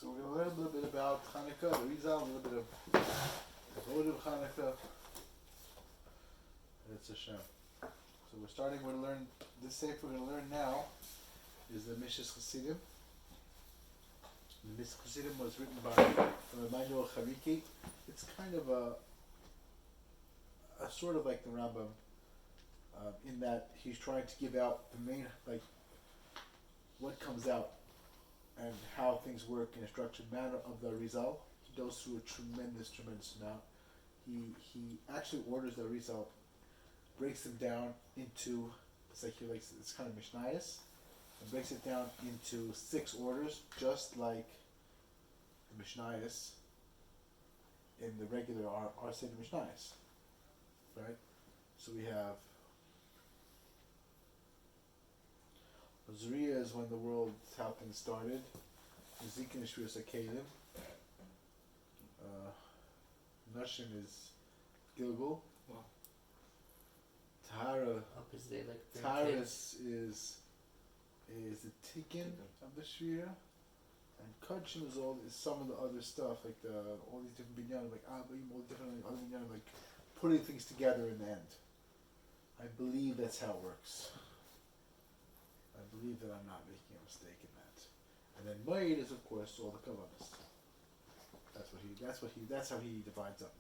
So we're going to learn a little bit about Chanukah, the Arizal, a little bit of Avodah Chanukah. It's a Shem. So we're to learn, this sefer we're going to learn now is the Mishas Chassidim. The Mishas Chassidim was written by Emmanuel Chariki. It's kind of a sort of like the Rambam, in that he's trying to give out the main, like, what comes out and how things work in a structured manner of the Arizal. He goes through a tremendous amount. He actually orders the Arizal, breaks them down into, it's like he likes, it's kind of Mishnayos, and breaks it down into 6 orders, just like the Mishnayos in the regular our Seder Mishnayos, right? So we have Zuriya is when the world, how things started. Ezekiel Shvir Sakelim. Nashim is Gilgul. Wow. Tahara. Because they like Taharas is the Tikkun of the Shvira. And Kachim is some of the other stuff, like all these different binyanim, like Abim, all the different other binyanim, like putting things together in the end. I believe that's how it works. I believe that I'm not making a mistake in that. And then Moed is, of course, all the Kavanas. That's how he divides up.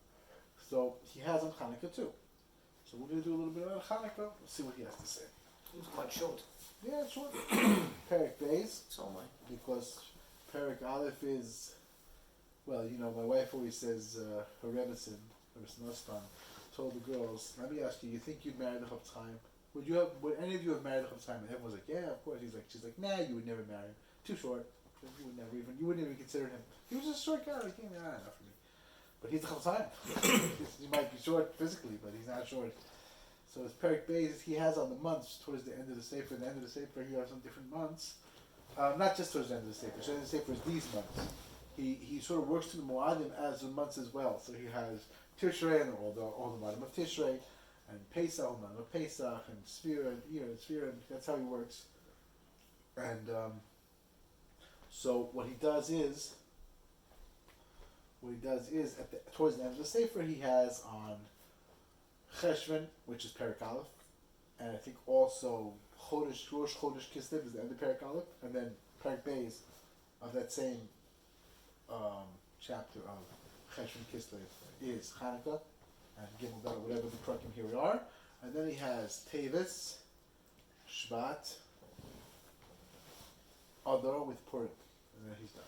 So he has on Chanukah too. So we're going to do a little bit about Chanukah. We'll see what he has to say. It's quite short. Yeah, it's short. Perek Beis. So am I. Because Perek Aleph is, well, you know, my wife always says, her Rebbetzin, Nostan, told the girls, let me ask you, you think you'd marry the Chofetz Chaim? Would any of you have married the Chofetz Chaim? And everyone was like, yeah, of course. She's like, nah, you would never marry him. Too short. You wouldn't even consider him. He was just a short guy. Like, nah, not for me. But he's the Chofetz Chaim. He might be short physically, but he's not short. So his Perek Beis, he has on the months towards the end of the Sefer. At the end of the Sefer, he has some different months. Not just towards the end of the Sefer. So the end of the Sefer is these months. He sort of works through the Moadim as the months as well. So he has Tishrei and all the Moadim of Tishrei, and Pesach, Moadim of Pesach, and Sfira, and that's how he works. And so what he does is towards the end of the Sefer, he has on Cheshvan, which is Perek Aleph, and I think also Rosh Chodesh Kislev is the end of Perek Aleph, and then Perek Beis of that same chapter of Cheshvan Kislev is Chanukah and Gimel Dal, whatever the Prakim here we are, and then he has Tevis, Shvat, Adar with Purim, and then he's done.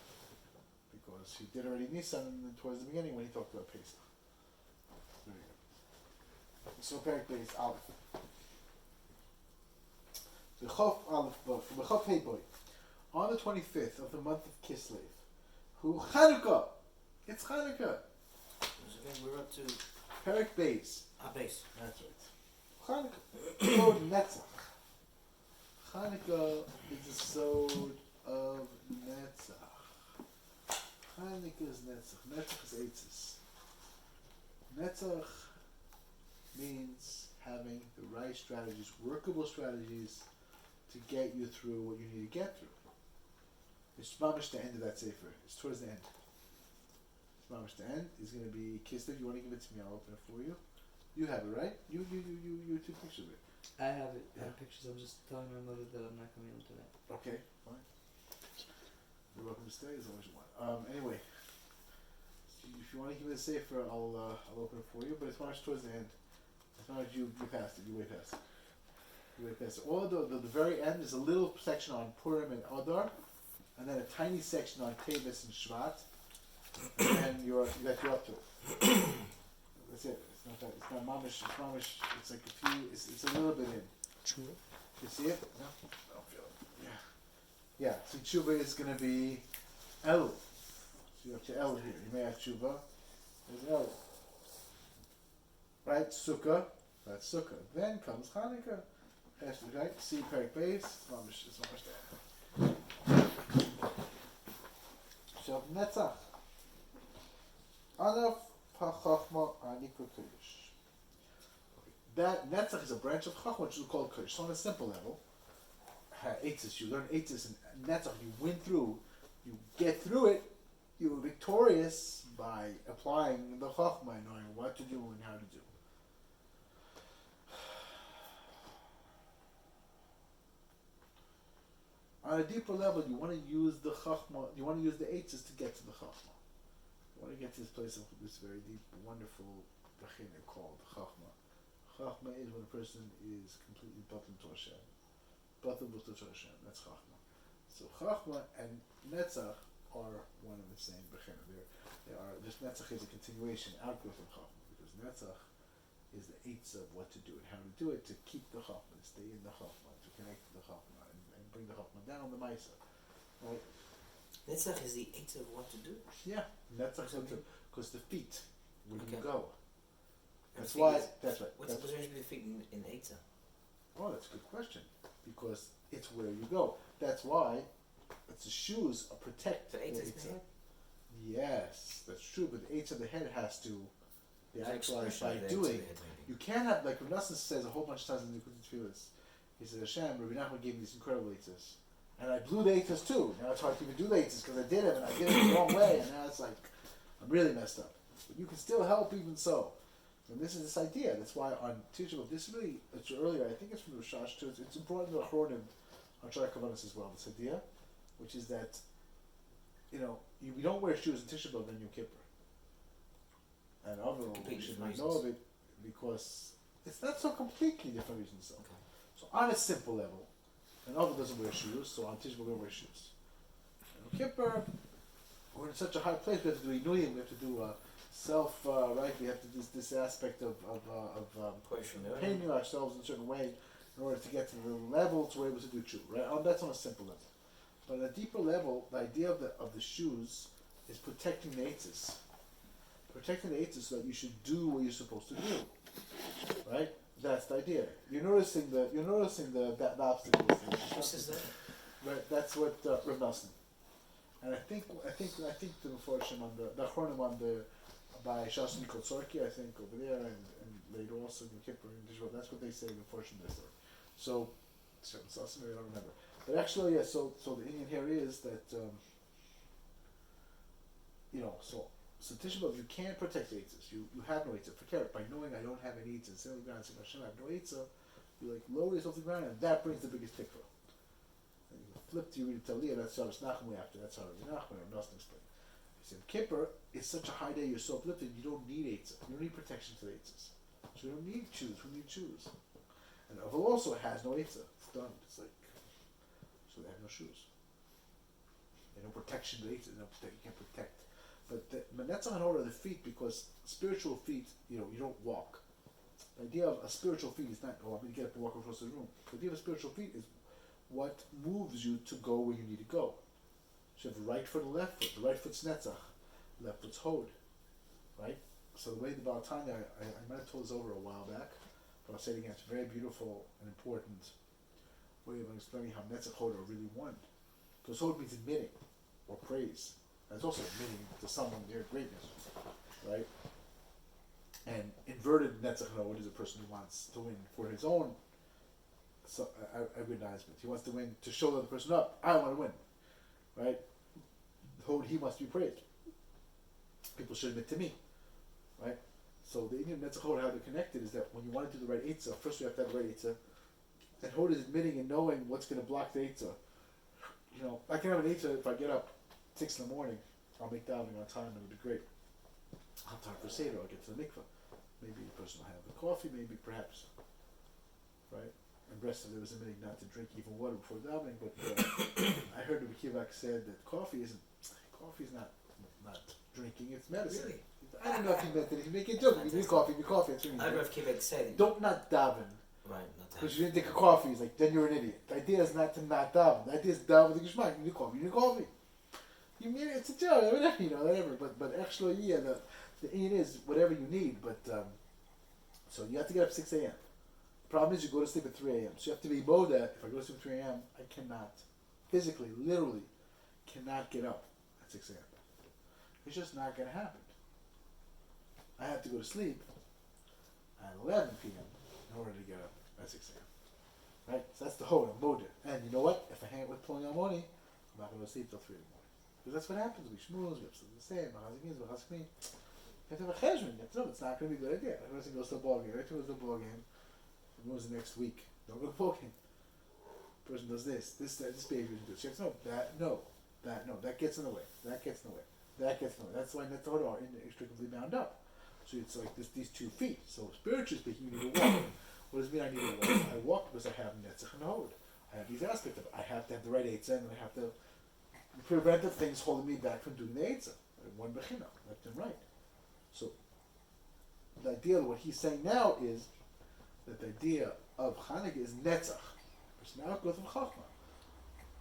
Because he did already Nisan towards the beginning when he talked about Pesach. There you go. So Perek Beis Aleph. The Chof Aleph Boy. The Chof Hey Boy. On the 25th of the month of Kislev, who Chanukah. It's Chanukah. Okay, we're up to Perek Beis. Beis. That's right. Chanukah. Sod Netzach. Chanukah is the Sod of Netzach. Chanukah is Netzach. Netzach is Eitzes. Netzach means having the right strategies, workable strategies to get you through what you need to get through. It's mamish the end of that sefer. It's towards the end. It's mamish the end. It's going to be Kislev. You want to give it to me? I'll open it for you. You have it, right? You took pictures of it. I have it. I Yeah. have pictures. I'm just telling my mother that I'm not coming in tonight. Okay, fine. You're welcome to stay as long as you want. Anyway, if you want to give me the safer, I'll open it for you. But it's much towards the end. As long as you passed it, you way past it. You way past it. All the very end is a little section on Purim and Adar, and then a tiny section on Tevis and Shvat, and then you got you up to it. That's it. It's not that. It's not mamish. It's mamish. It's like a few. It's a little bit in. True. You see it? No, I don't feel it. Yeah. Yeah. So tshuva is going to be El. So you have to El here. You may have tshuva. There's El. Right? Sukkah. That's Sukkah. Then comes Chanukah. Right? See Perek Beis. It's mamish there. Shav Netzach. Anaf HaChachma Anika Kodesh. That Netzach is a branch of Chachma, which is called Kodesh. So on a simple level, Eitzes, you learn Eitzes and Netzach, you win through, you get through it, you're victorious by applying the Chachma, knowing what to do and how to do. On a deeper level, you want to use the Chachma, you want to use the Eitzes to get to the Chachma. You want to get to this place of this very deep, wonderful Bechina called Chachma. Chachma is when a person is completely buttoned to Hashem. Buttoned to Hashem, that's Chachma. So Chachma and Netzach are one and the same Bechina. They are, just Netzach is a continuation, outgrowth of Chachma, because Netzach is the Eitz of what to do and how to do it, to keep the Chachma, to stay in the Chachma, to connect to the Chachma, and bring the Chachma down the Maisa. Right? Netzach is the eight of what to do. Yeah, Netzach is because the feet, where do you Okay. go? And That's the why, feet is- that's right. What's the That's, position between the feet in Eitzah? oh, that's a good question. Because it's where you go. That's why it's the shoes protect the The Eitzah is Eitzah. the head? Yes, that's true, but the Eitzah of the head has to be There's an actualized expression by of the Eitzah of doing. the head, maybe. You can't have, like Rav Nassim says a whole bunch of times in the Nikutin Tefillas, he said, Hashem, Rabbi Nachman gave me these incredible Eitzahs. And I blew the Eitzahs too. Now it's hard to even do the Eitzahs because I did them and I did it the wrong way, and now it's like, I'm really messed up. But you can still help even so. And this is this idea. That's why on Teachable, this really, it's earlier, I think it's from the Rishash too, it's important to the Achronim on Shara Kavanas as well, this idea, which is that, you know, we don't wear shoes in Tisha B'Av and Yom Kippur. And overall, we Completely should different not know of reasons. it because it's not so completely different reasons. So, Okay. so on a simple level, and Ovid doesn't wear shoes, so on Tisha B'Av we wear shoes. And Yom Kippur, we're in such a high place. We have to do inuyim. We have to do self right. We have to do this aspect of painting ourselves in a certain way in order to get to the level to where we're able to do tshuva. Right? That's on a simple level. But on a deeper level, the idea of the shoes is protecting the eitzes. Protecting the eitzes so that you should do what you're supposed to do. Right? That's the idea. You're noticing the obstacles. Who says that? Right. That's what Rav Nassim. And I think the Meforshim on the Achronim on the by Shas Nikol Tzorki, I think over there and later also in Kippur and Tishba, that's what they say the Meforshim they say. So maybe I don't remember. But actually, yeah. So the Indian here is that so Tisha B'Av, you can't protect the eitzes. You have no eitzah. Forget it. By knowing I don't have any eitzah, sitting on the ground saying Hashem, I have no eitzah, you like lower yourself to the ground, and that brings the biggest tikva. And you flip to you read Taliyah, that's Shabbos Nachum after. That's how Rabbi Nachman or Nosson explained. He said Kippur is such a high day. You're so uplifted. You don't need eitzah. You don't need protection to the eitzes. So you don't need shoes. Who needs shoes? And Aval also has no eitzah. It's done. It's like so they have no shoes. They have no protection to the eitzah. You can't protect. But that's on order of the feet because spiritual feet, you don't walk. The idea of a spiritual feet is not, I'm going to get up and walk across the room. The idea of a spiritual feet is what moves you to go where you need to go. So you have the right foot and left foot. The right foot's netzach, left foot's hod. Right? So the way the Baal Tanya, I might have told this over a while back, but I'll say it again, it's a very beautiful and important way of explaining how netzach hod are really one. Because hod means admitting or praise. And it's also admitting to someone their greatness, right? And inverted netzach hod is a person who wants to win for his own aggrandizement. He wants to win to show the other person up. I want to win, right? Hod, he must be praised. People should admit to me, right? So the Indian netzach hod, how they're connected is that when you want to do the right eitzah, first you have to have the right eitzah. And hod is admitting and knowing what's going to block the eitzah. I can have an eitzah if I get up 6 in the morning, I'll make davening on time and it'll be great. I'll have time for Seder, I'll get to the mikveh. Maybe the person will have the coffee, maybe perhaps. Right? And rest of it was admitting not to drink even water before davening, but I heard Rabbi Kivak said that coffee's not drinking, it's medicine. Really? I don't know if he meant that. If you make a joke, you drink coffee, that's what you I don't know if Quebec said it. Don't not daven. Right, not that. Because you didn't take a coffee, it's like, then you're an idiot. The idea is not to not daven. The idea is daven with the Gishmak. You need coffee, you need coffee. You mean it's a joke, whatever. But actually, yeah, the in is whatever you need. But so you have to get up 6 a.m. The problem is you go to sleep at 3 a.m. So you have to be Boda. If I go to sleep at 3 a.m., I cannot, physically, literally, cannot get up at 6 a.m. It's just not going to happen. I have to go to sleep at 11 p.m. in order to get up at 6 a.m. Right? So that's the whole Boda. And you know what? If I hang out with Ploni Almoni, I'm not going to sleep till 3 in the morning. Because that's what happens. We schmooze, we have something to say, you have to have a cheshbon. You have to know it's not going to be a good idea. Every person goes to a ball game. Every time goes to a ball game. It goes the next week. Don't go to the ball game. Person does this behavior is good. So you have to know that gets in the way. That gets in the way. That gets in the way. That's why Netzach are inextricably bound up. So it's like these 2 feet. So spiritually speaking, you need to walk. What does it mean I need to walk? I walk because I have Netzach and Hod. I have these aspects of it. I have to have the right Eitzah, and I have to prevent the things holding me back from doing the Eitzah. One bechina, left and right. So the idea of what he's saying now is that the idea of Chanukah is Netzach. Personality growth of Chachma.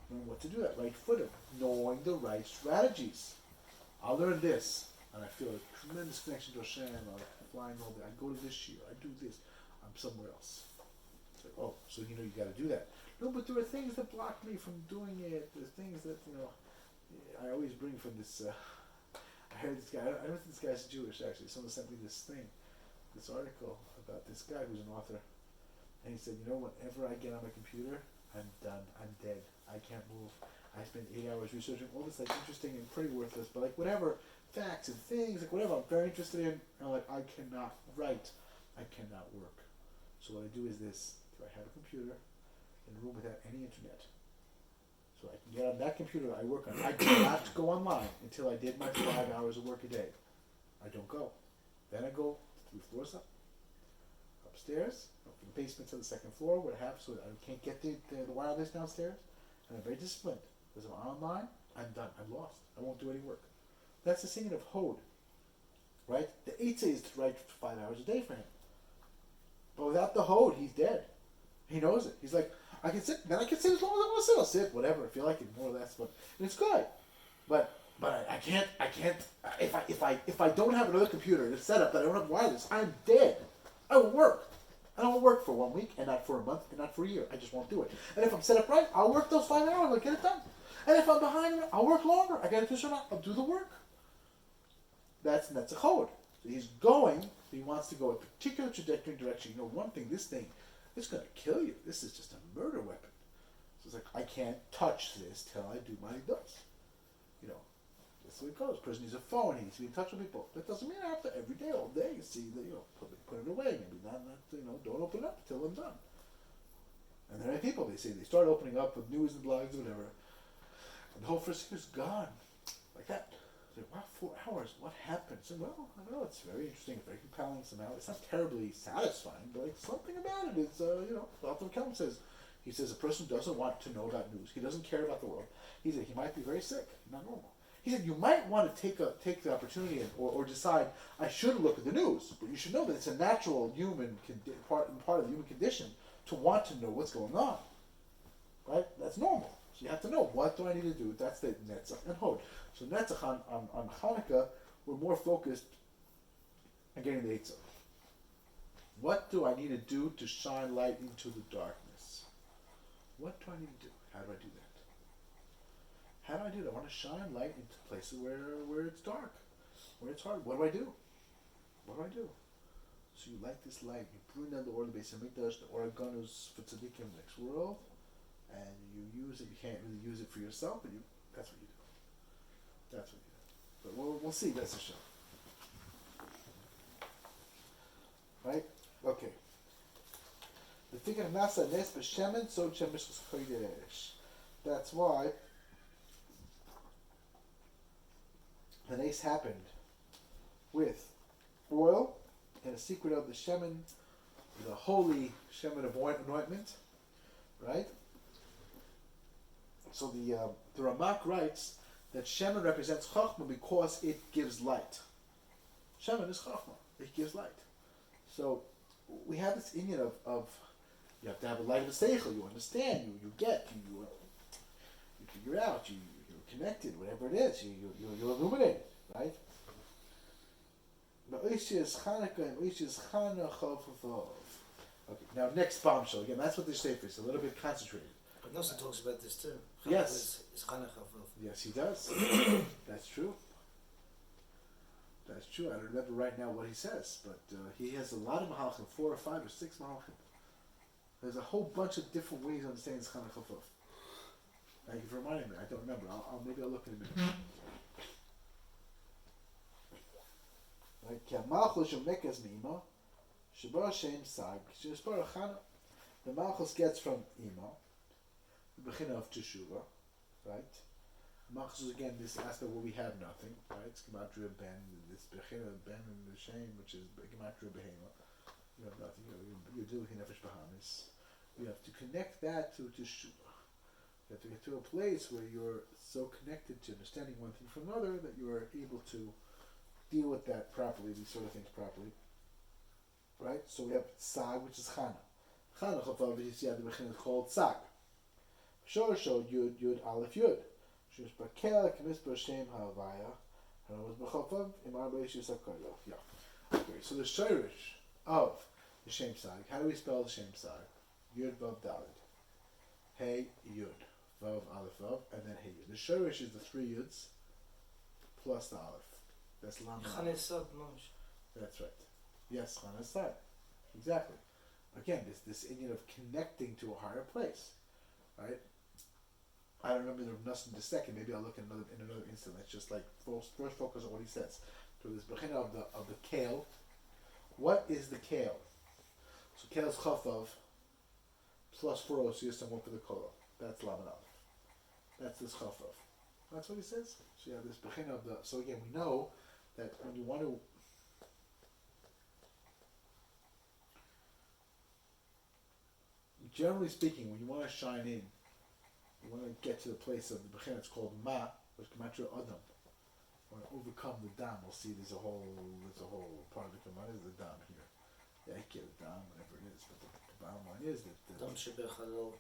Knowing what to do, that right footing. Knowing the right strategies. I'll learn this, and I feel a tremendous connection to Hashem. I'm flying all day. I go to this year. I do this. I'm somewhere else. It's like, oh, so you got to do that. No, but there are things that block me from doing it. There's things that, I always bring from this, I heard this guy, I don't think this guy's Jewish actually, someone sent me this article about this guy who's an author, and he said, whenever I get on my computer, I'm done, I'm dead, I can't move. I spend 8 hours researching all this interesting and pretty worthless, but whatever, facts and things, whatever I'm very interested in, and I cannot write, I cannot work. So what I do is this, I have a computer in a room without any internet. So I can get on that computer that I work on. I do not go online until I did my 5 hours of work a day. I don't go. Then I go 3 floors up, upstairs, from the basement to the 2nd floor, what I have, so I can't get the wireless downstairs. And I'm very disciplined. Because if I'm online, I'm done. I'm lost. I won't do any work. That's the singing of Hod. Right? The Eitzah is to write 5 hours a day for him. But without the Hod, he's dead. He knows it. He's like, I can sit, then I can sit as long as I want to sit. I'll sit, whatever, I feel like it, more or less. But and it's good. But I can't. If I don't have another computer that's set up that I don't have wireless, I'm dead. I won't work. I don't work for 1 week, and not for a month, and not for a year. I just won't do it. And if I'm set up right, I'll work those 5 hours. I'll get it done. And if I'm behind, I'll work longer. I got to do something. I'll do the work. That's a chod. So he's going. He wants to go a particular trajectory and direction. One thing. This thing. It's going to kill you. This is just a murder weapon. So it's like, I can't touch this till I do my does. That's the way it goes. A person needs a phone. He needs to be in touch with people. That doesn't mean I have to every day, all day, see that, put it away. Maybe not, don't open it up till I'm done. And there are people, they say, they start opening up with news and blogs or whatever, and the whole first thing is gone. Like that. It's like, wow, 4 hours, what happened? So, well, I don't know, it's very interesting, very compelling somehow. It's not terribly satisfying, but something about it is, Dr. Kelm says, he says a person doesn't want to know about news. He doesn't care about the world. He said he might be very sick, not normal. He said you might want to take the opportunity or decide I should look at the news, but you should know that it's a natural human part of the human condition to want to know what's going on. Right? That's normal. So you have to know, what do I need to do? That's the Netzach and Hod. So Netzach on Chanukah, we're more focused on getting the Eitzah. What do I need to do to shine light into the darkness? What do I need to do? How do I do that? How do I do that? I want to shine light into places where it's dark, where it's hard. What do I do? What do I do? So you light this light, you bring down the Or, the Beis Hamikdash, the Oraganus for tzaddikim in the next world, and you use it. You can't really use it for yourself, but that's what you do. That's what you do. But we'll see. That's a show. Right? Okay. The figure of Nasa Nes B'Shemen So Chemish Chodesh. That's why the Nes happened with oil and a secret of the Shemen, the holy Shemen of anointment, right? So the Ramak writes that Shemen represents Chachma because it gives light. Shemen is Chachma. It gives light. So we have this Indian of you have to have a light of the Seichel. You understand. You get. You figure out. You're connected. Whatever it is, you're illuminated. Right? Okay. Now next bombshell. Again, that's what this sefer is. A little bit concentrated. But Nosson talks about this too. Yes. Is Chanukah. Yes, he does. That's true. That's true. I don't remember right now what he says, but he has a lot of mahalchim, 4 or 5 or 6 mahalchim. There's a whole bunch of different ways of understanding Chanukah. Thank you for reminding me. I don't remember. Maybe I'll look in a minute. Right? Ki malchus shemekas mima, sheba shem sag, shespar chana. The malchus gets from ima, the bechina of teshuva, right? Malchus is again this aspect where we have nothing, right? It's gematria ben, this bechina ben and the shame, which is gematria behema. You have nothing. You're doing nefesh bahamis. You have to connect that to teshuva. You have to get to a place where you're so connected to understanding one thing from another that you are able to deal with that properly, these sort of things properly. Right? So we have sag, which is chana. Chana chavav is the bechin is called sag. Shorasho yud yud aleph yud. She's bakel k'misbar shem ha'avaya. And it was b'chavav imar b'yishis ha'koyov. Yeah. Okay. So the shorish of the shem sag. How do we spell the shem sag? Yud vav daled. Hey yud. Vav aleph vav, and then hey yud. The shorish is the three yuds plus the aleph. That's lam. That's right. Yes, chanasad. Exactly. Again, this Indian of connecting to a higher place, right? I don't remember the Nus in the second. Maybe I'll look in another instant. Let's just like first focus on what he says. So this bechina of the kale. What is the kale? So kale is chafov plus 4 osius and 1 for the kolo. That's laman aleph. That's this chafov. That's what he says. So you have this bechina of the. So again, we know that when you want to. Generally speaking, when you want to shine in, you want to get to the place of the bechina. It's called ma, which gematria adam. Want to overcome the dam. We'll see. There's a whole part of the Gemara is the dam here. Yeah, I get the dam, whatever it is. But the bottom line is that. Dam shebechalol.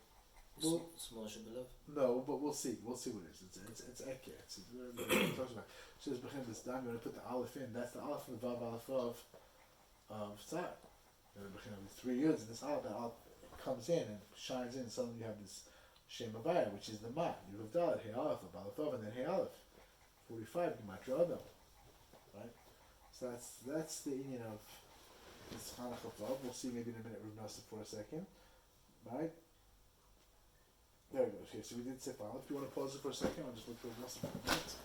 Small shebelav. No, but we'll see. We'll see what it is. It's ekki. It's talks about. So there's bechina this dam. You want to put the aleph in. That's the aleph and the vav aleph of tzad. The bechina with 3 yuds and this aleph. That aleph comes in and shines in. Suddenly you have this shem avaya, which is the ma. You have daled hey aleph, aleph, and then hey aleph. 45 gematria adam. Right. So that's the union of this Chanukah vav. We'll see maybe in a minute. Rav Nosson for a second. Right. There it goes. Okay, so we did sif aleph. If you want to pause it for a second, I'll just look for Rav Nosson for a minute.